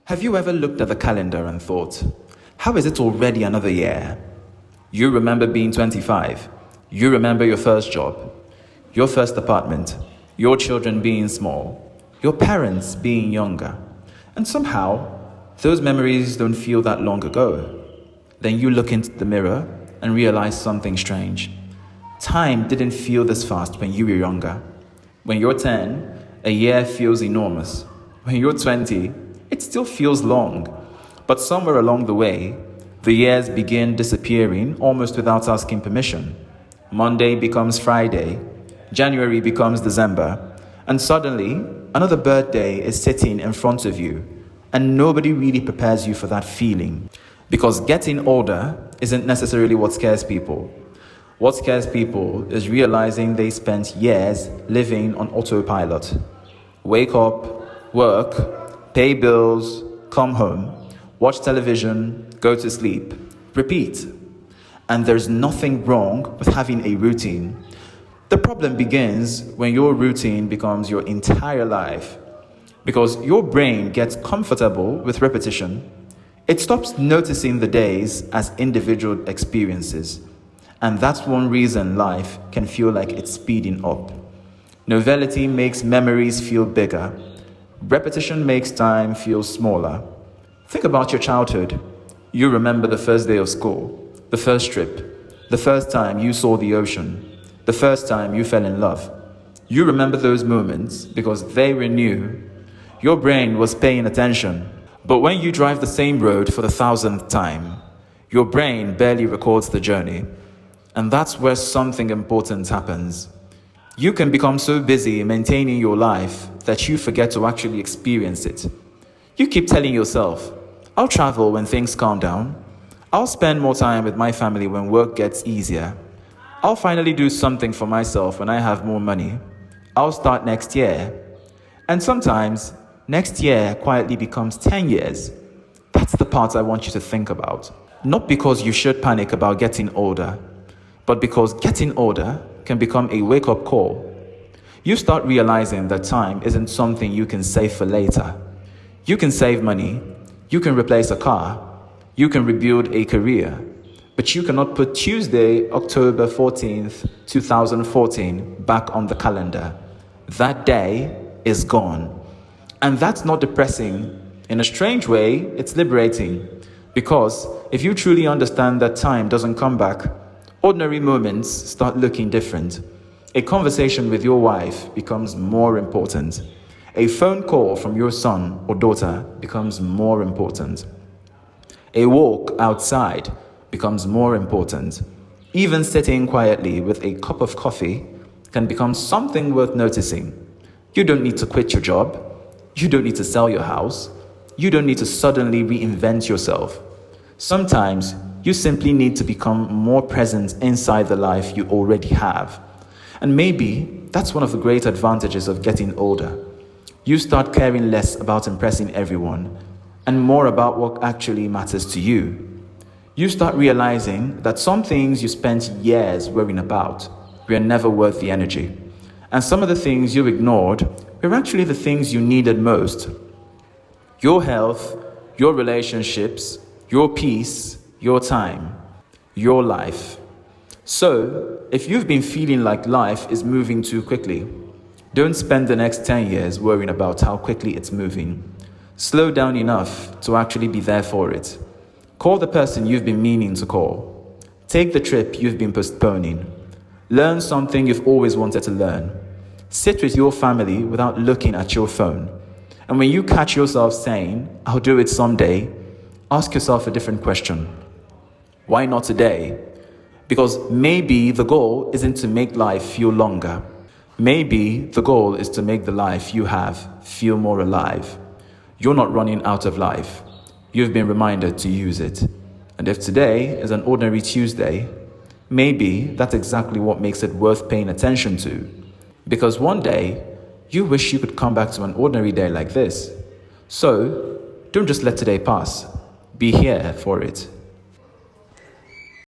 Have you ever looked at the calendar and thought, how is it already another year? You remember being 25. You remember your first job, your first apartment, your children being small, your parents being younger. And somehow, those memories don't feel that long ago. Then you look into the mirror and realize something strange. Time didn't feel this fast when you were younger. When you're 10, a year feels enormous. When you're 20, it still feels long. But somewhere along the way, the years begin disappearing almost without asking permission. Monday becomes Friday, January becomes December, and suddenly another birthday is sitting in front of you, and nobody really prepares you for that feeling. Because getting older isn't necessarily what scares people. What scares people is realizing they spent years living on autopilot. Wake up, work, pay bills, come home, watch television, go to sleep, repeat. And there's nothing wrong with having a routine. The problem begins when your routine becomes your entire life. Because your brain gets comfortable with repetition. It stops noticing the days as individual experiences. And that's one reason life can feel like it's speeding up. Novelty makes memories feel bigger. Repetition makes time feel smaller. Think about your childhood. You remember the first day of school, the first trip, the first time you saw the ocean, the first time you fell in love. You remember those moments because they were new. Your brain was paying attention. But when you drive the same road for the 1,000th time, your brain barely records the journey. And that's where something important happens. You can become so busy maintaining your life that you forget to actually experience it. You keep telling yourself, I'll travel when things calm down. I'll spend more time with my family when work gets easier. I'll finally do something for myself when I have more money. I'll start next year. And sometimes, next year quietly becomes 10 years. That's the part I want you to think about. Not because you should panic about getting older, but because getting older can become a wake-up call. You start realizing that time isn't something you can save for later. You can save money, you can replace a car, you can rebuild a career, but you cannot put Tuesday, October 14th, 2014 back on the calendar. That day is gone. And that's not depressing. In a strange way, it's liberating. Because if you truly understand that time doesn't come back, ordinary moments start looking different. A conversation with your wife becomes more important. A phone call from your son or daughter becomes more important. A walk outside becomes more important. Even sitting quietly with a cup of coffee can become something worth noticing. You don't need to quit your job. You don't need to sell your house. You don't need to suddenly reinvent yourself. Sometimes you simply need to become more present inside the life you already have. And maybe that's one of the great advantages of getting older. You start caring less about impressing everyone and more about what actually matters to you. You start realizing that some things you spent years worrying about were never worth the energy. And some of the things you ignored were actually the things you needed most. Your health, your relationships, your peace, your time, your life. So, if you've been feeling like life is moving too quickly, don't spend the next 10 years worrying about how quickly it's moving. Slow down enough to actually be there for it. Call the person you've been meaning to call. Take the trip you've been postponing. Learn something you've always wanted to learn. Sit with your family without looking at your phone. And when you catch yourself saying, I'll do it someday, ask yourself a different question. Why not today? Because maybe the goal isn't to make life feel longer. Maybe the goal is to make the life you have feel more alive. You're not running out of life. You've been reminded to use it. And if today is an ordinary Tuesday, maybe that's exactly what makes it worth paying attention to. Because one day, you wish you could come back to an ordinary day like this. So, don't just let today pass. Be here for it.